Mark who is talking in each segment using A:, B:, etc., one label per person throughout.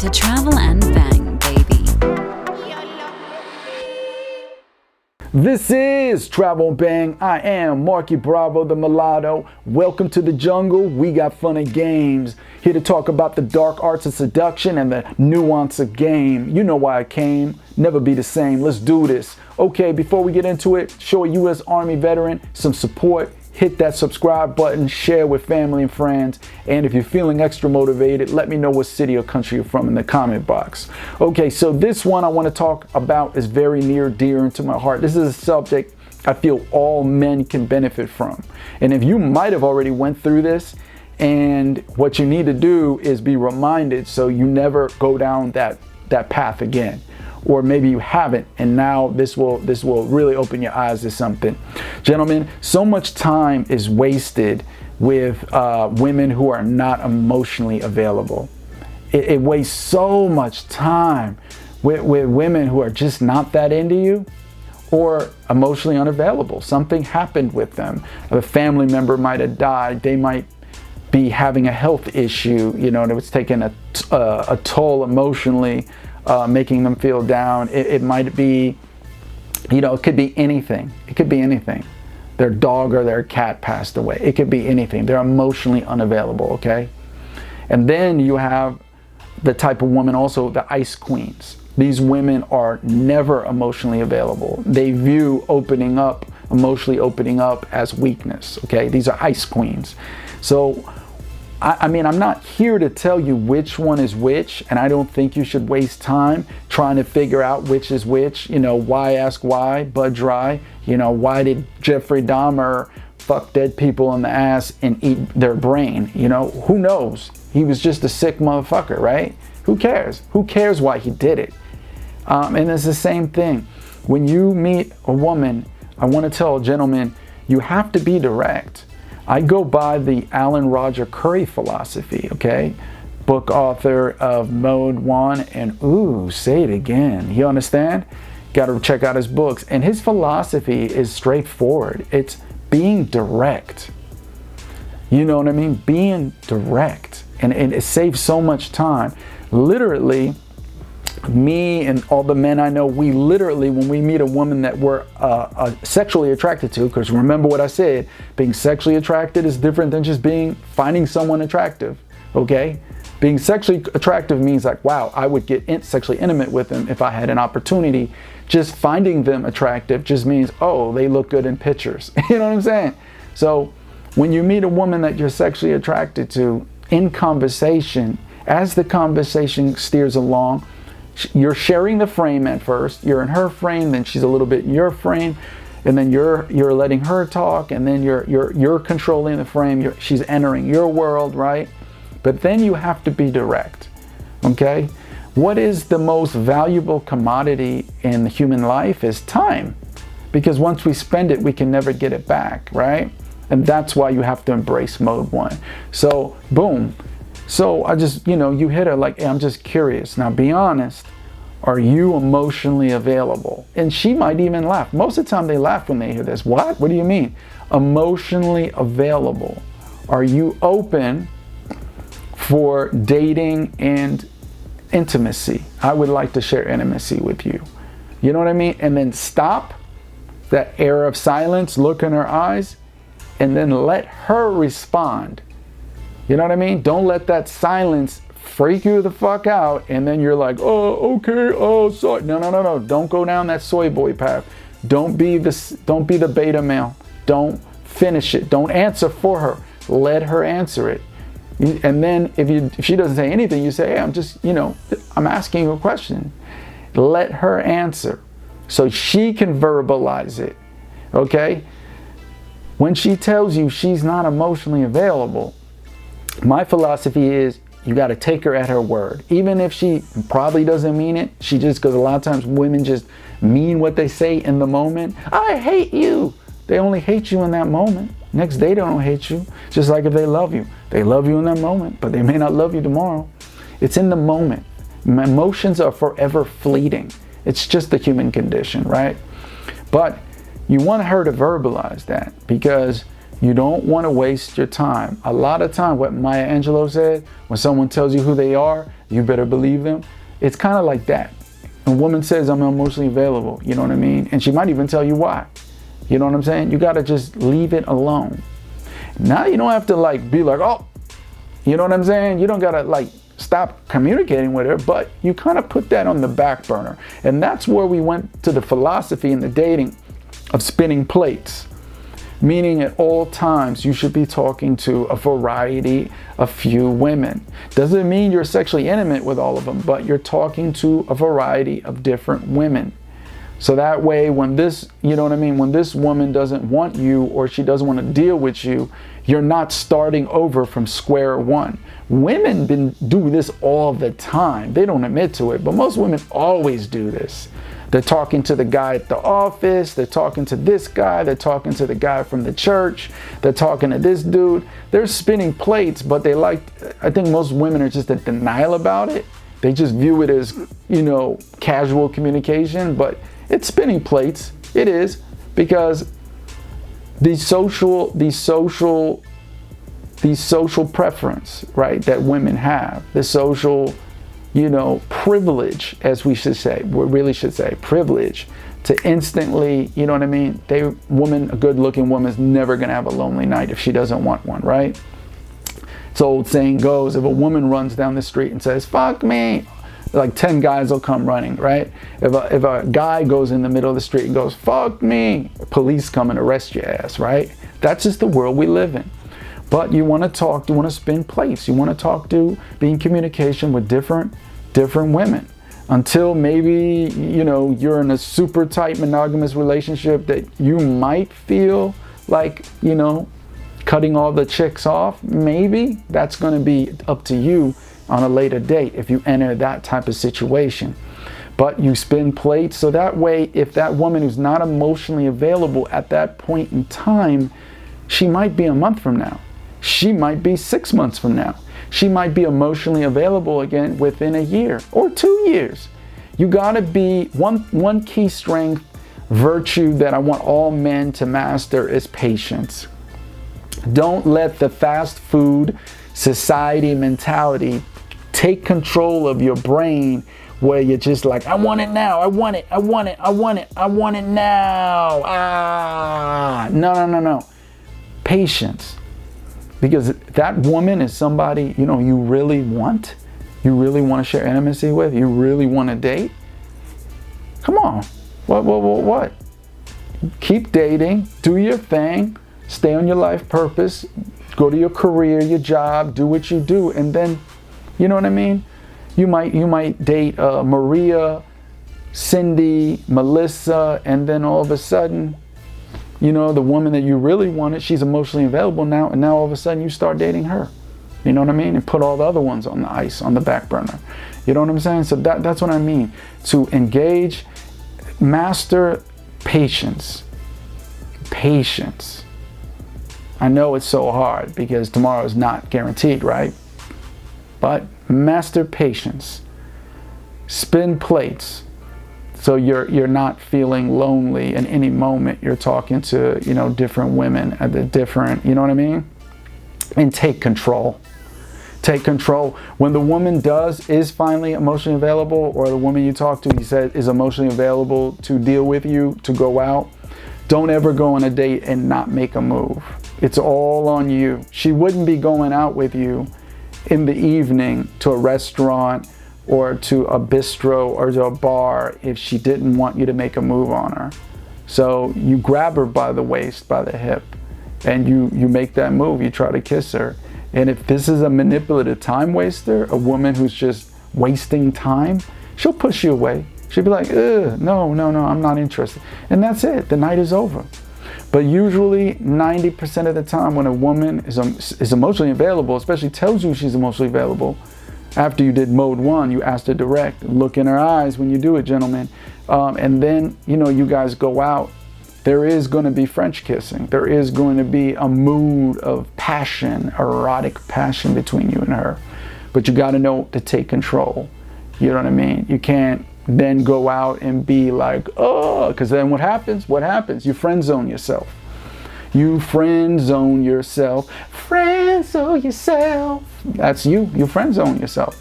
A: to Travel and Bang, baby.
B: This is Travel and Bang. I am Marky Bravo, the mulatto. Welcome to the jungle. We got fun and games. Here to talk about the dark arts of seduction and the nuance of game. You know why I came. Never be the same. Let's do this. Okay, before we get into it, show a U.S. Army veteran some support. Hit that subscribe button, share with family and friends, and if you're feeling extra motivated, let me know what city or country you're from in the comment box. Okay, so this one I want to talk about is very near dear into my heart. This is a subject I feel all men can benefit from. And if you might have already went through this, and what you need to do is be reminded so you never go down that path again. Or maybe you haven't, and now this will really open your eyes to something. Gentlemen, so much time is wasted with women who are not emotionally available. It wastes so much time with women who are just not that into you or emotionally unavailable. Something happened with them. A family member might have died. They might be having a health issue, you know, and it was taking a toll emotionally, making them feel down. It might be, you know, it could be anything. It could be anything. Their dog or their cat passed away. It could be anything. They're emotionally unavailable, okay? And then you have the type of woman also, the ice queens. These women are never emotionally available. They view emotionally opening up as weakness, okay? These are ice queens. So, I mean, I'm not here to tell you which one is which, and I don't think you should waste time trying to figure out which is which. You know, why ask why, Bud Dry? You know, why did Jeffrey Dahmer fuck dead people in the ass and eat their brain? You know, who knows? He was just a sick motherfucker, right? Who cares? Who cares why he did it? And it's the same thing. When you meet a woman, I want to tell a gentleman, you have to be direct. I go by the Alan Roger Curry philosophy, okay? Book author of Mode 1 and ooh, say it again. You understand? Got to check out his books. And his philosophy is straightforward. It's being direct. You know what I mean? Being direct. And it saves so much time. Literally, me and all the men I know, we literally, when we meet a woman that we're sexually attracted to, because remember what I said, being sexually attracted is different than just finding someone attractive, okay? Being sexually attractive means like, wow, I would get sexually intimate with them if I had an opportunity. Just finding them attractive just means, oh, they look good in pictures. You know what I'm saying? So when you meet a woman that you're sexually attracted to, in conversation, as the conversation steers along, you're sharing the frame at first. You're in her frame, then she's a little bit in your frame, and then you're letting her talk, and then you're controlling the frame. She's entering your world, right? But then you have to be direct. Okay? What is the most valuable commodity in human life is time. Because once we spend it, we can never get it back, right? And that's why you have to embrace Mode 1. So, boom. So I just, you know, you hit her like, hey, I'm just curious. Now be honest, are you emotionally available? And she might even laugh. Most of the time they laugh when they hear this. What? What do you mean? Emotionally available. Are you open for dating and intimacy? I would like to share intimacy with you. You know what I mean? And then stop that era of silence, look in her eyes, and then let her respond. You know what I mean? Don't let that silence freak you the fuck out, and then you're like, oh, okay, oh, sorry. No. Don't go down that soy boy path. Don't be the beta male. Don't finish it. Don't answer for her. Let her answer it. And then if she doesn't say anything, you say, hey, I'm asking you a question. Let her answer so she can verbalize it. Okay? When she tells you she's not emotionally available, my philosophy is you got to take her at her word. Even if she probably doesn't mean it, because a lot of times women just mean what they say in the moment. I hate you. They only hate you in that moment. Next day they don't hate you. Just like if they love you. They love you in that moment, but they may not love you tomorrow. It's in the moment. Emotions are forever fleeting. It's just the human condition, right? But you want her to verbalize that because You don't want to waste your time. A lot of time, what Maya Angelou said, when someone tells you who they are, you better believe them. It's kind of like that. A woman says, I'm emotionally available, you know what I mean? And she might even tell you why. You know what I'm saying? You got to just leave it alone. Now you don't have to like be like, oh, you know what I'm saying? You don't got to like stop communicating with her, but you kind of put that on the back burner. And that's where we went to the philosophy in the dating of spinning plates. Meaning at all times you should be talking to a variety of few women. Doesn't mean you're sexually intimate with all of them, but you're talking to a variety of different women. So that way when this, you know what I mean, when this woman doesn't want you or she doesn't want to deal with you, you're not starting over from square one. Women do this all the time. They don't admit to it, but most women always do this. They're talking to the guy at the office, they're talking to this guy, they're talking to the guy from the church, they're talking to this dude. They're spinning plates, but they like, I think most women are just in denial about it. They just view it as, you know, casual communication, but it's spinning plates. It is, because these social preference, right, that women have, the social, you know, privilege, as we should say, we really should say privilege, to instantly, you know what I mean? A good looking woman is never gonna have a lonely night if she doesn't want one, right? It's old saying goes, if a woman runs down the street and says, fuck me, like 10 guys will come running, right? If a guy goes in the middle of the street and goes, fuck me, police come and arrest your ass, right? That's just the world we live in. But you want to talk, you want to spin plates, you want to talk to, be in communication with different women until maybe, you know, you're in a super tight monogamous relationship that you might feel like, you know, cutting all the chicks off. Maybe that's going to be up to you on a later date if you enter that type of situation. But you spin plates so that way, if that woman who's not emotionally available at that point in time, she might be a month from now. She might be 6 months from now. She might be emotionally available again within a year or 2 years. You gotta be, one key strength, virtue that I want all men to master is patience. Don't let the fast food society mentality take control of your brain where you're just like, I want it now, I want it, I want it, I want it, I want it now. No. Patience. Because that woman is somebody, you know, you really want to share intimacy with, you really want to date. Come on, what? Keep dating, do your thing, stay on your life purpose, go to your career, your job, do what you do, and then, you know what I mean? You might date Maria, Cindy, Melissa, and then all of a sudden, you know, the woman that you really wanted, she's emotionally available now, and now all of a sudden you start dating her. You know what I mean? And put all the other ones on the ice, on the back burner. You know what I'm saying? So that's what I mean. To engage, master patience. Patience. I know it's so hard because tomorrow is not guaranteed, right? But master patience. Spin plates. So you're not feeling lonely in any moment. You're talking to, you know, different women at the different, you know what I mean? And take control. Take control. When the woman is finally emotionally available, or the woman you talk to, he said, is emotionally available to deal with you, to go out, don't ever go on a date and not make a move. It's all on you. She wouldn't be going out with you in the evening to a restaurant or to a bistro or to a bar if she didn't want you to make a move on her. So you grab her by the waist, by the hip, and you make that move, you try to kiss her. And if this is a manipulative time waster, a woman who's just wasting time, she'll push you away. She'll be like, no, I'm not interested. And that's it, the night is over. But usually 90% of the time when a woman is emotionally available, especially tells you she's emotionally available, after you did mode 1, you asked her direct, look in her eyes when you do it, gentlemen. And then, you know, you guys go out. There is going to be French kissing. There is going to be a mood of passion, erotic passion between you and her. But you got to know to take control. You know what I mean? You can't then go out and be like, oh, because then what happens? You friend zone yourself. You friend zone yourself. Friend zone yourself. That's you. You friend zone yourself.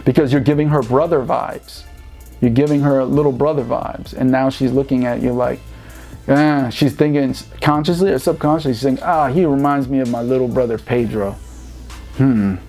B: Because you're giving her brother vibes. You're giving her little brother vibes. And now she's looking at you like, she's thinking consciously or subconsciously, she's saying, he reminds me of my little brother Pedro. And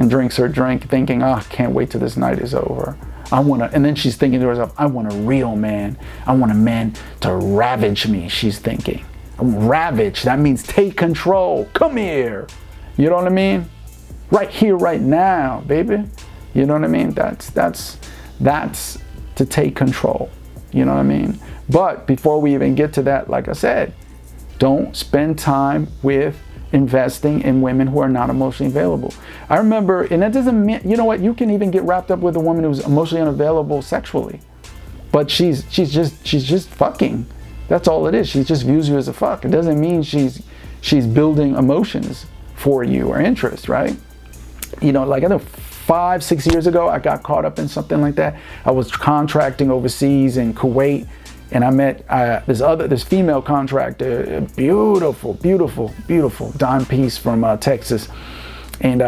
B: drinks her drink thinking, can't wait till this night is over. And then she's thinking to herself, I want a real man. I want a man to ravage me, she's thinking. Ravage, that means take control. Come here. You know what I mean? Right here, right now, baby. You know what I mean? That's to take control. You know what I mean? But before we even get to that, like I said, don't spend time with investing in women who are not emotionally available. I remember, and that doesn't mean, you know what, you can even get wrapped up with a woman who's emotionally unavailable sexually, but she's just fucking. That's all it is. She just views you as a fuck. It doesn't mean she's building emotions for you or interest, right? You know, like I know 5-6 years ago, I got caught up in something like that. I was contracting overseas in Kuwait, and I met this female contractor, beautiful dime piece from Texas. And,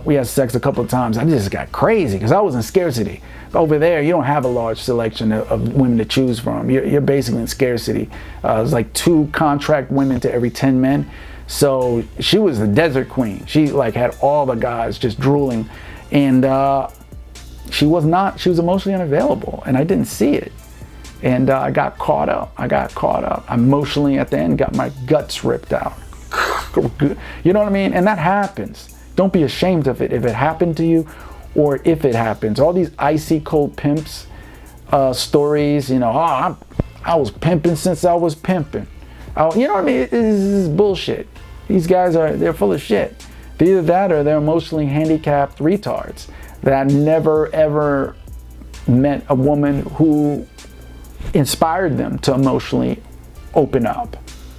B: we had sex a couple of times. I just got crazy because I was in scarcity. Over there, you don't have a large selection of women to choose from. You're basically in scarcity. It's like 2 contract women to every 10 men. So she was the desert queen. She like had all the guys just drooling. And she was emotionally unavailable, and I didn't see it. And I got caught up. Emotionally at the end, got my guts ripped out. You know what I mean? And that happens. Don't be ashamed of it if it happened to you, or if it happens. All these icy cold pimps stories, I was pimping since I was pimping. You know what I mean? This is bullshit. These guys they're full of shit. Either that or they're emotionally handicapped retards that never ever met a woman who inspired them to emotionally open up.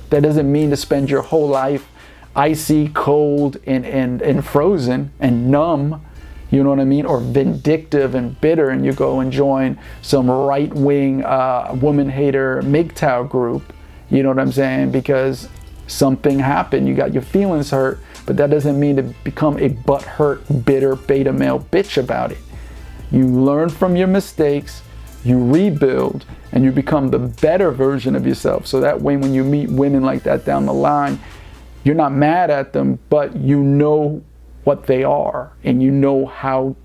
B: That doesn't mean to spend your whole life icy, cold, and frozen and numb, you know what I mean? Or vindictive and bitter, and you go and join some right-wing woman hater MGTOW group, you know what I'm saying? Because something happened, you got your feelings hurt, but that doesn't mean to become a butthurt, bitter, beta male bitch about it. You learn from your mistakes, you rebuild, and you become the better version of yourself. So that way, when you meet women like that down the line, you're not mad at them, but you know what they are, and you know how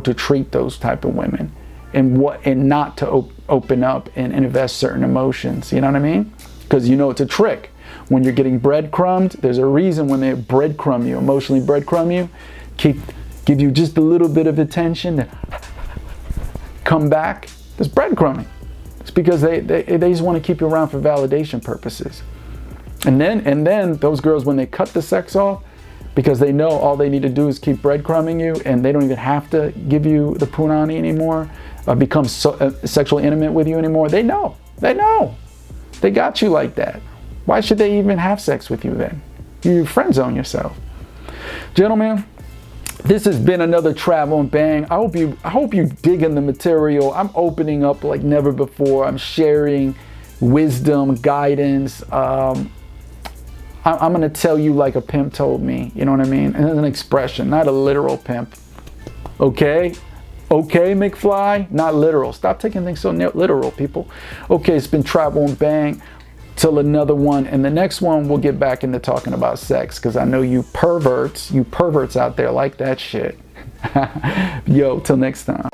B: to treat those type of women, and not to open up and invest certain emotions. You know what I mean? Because you know it's a trick. When you're getting breadcrumbed, there's a reason when they breadcrumb you, emotionally breadcrumb you, give you just a little bit of attention, then come back. There's breadcrumbing. It's because they just want to keep you around for validation purposes. And then those girls, when they cut the sex off, because they know all they need to do is keep breadcrumbing you, and they don't even have to give you the punani anymore, become sexually intimate with you anymore. They know. They got you like that. Why should they even have sex with you then? You friend zone yourself. Gentlemen, this has been another Travel and Bang. I hope you dig in the material. I'm opening up like never before. I'm sharing wisdom, guidance. I'm going to tell you like a pimp told me. You know what I mean? And it's an expression, not a literal pimp. Okay, McFly? Not literal. Stop taking things so literal, people. Okay, it's been Travel and Bang. Till another one, and the next one we'll get back into talking about sex, because I know you perverts out there like that shit. Yo, till next time.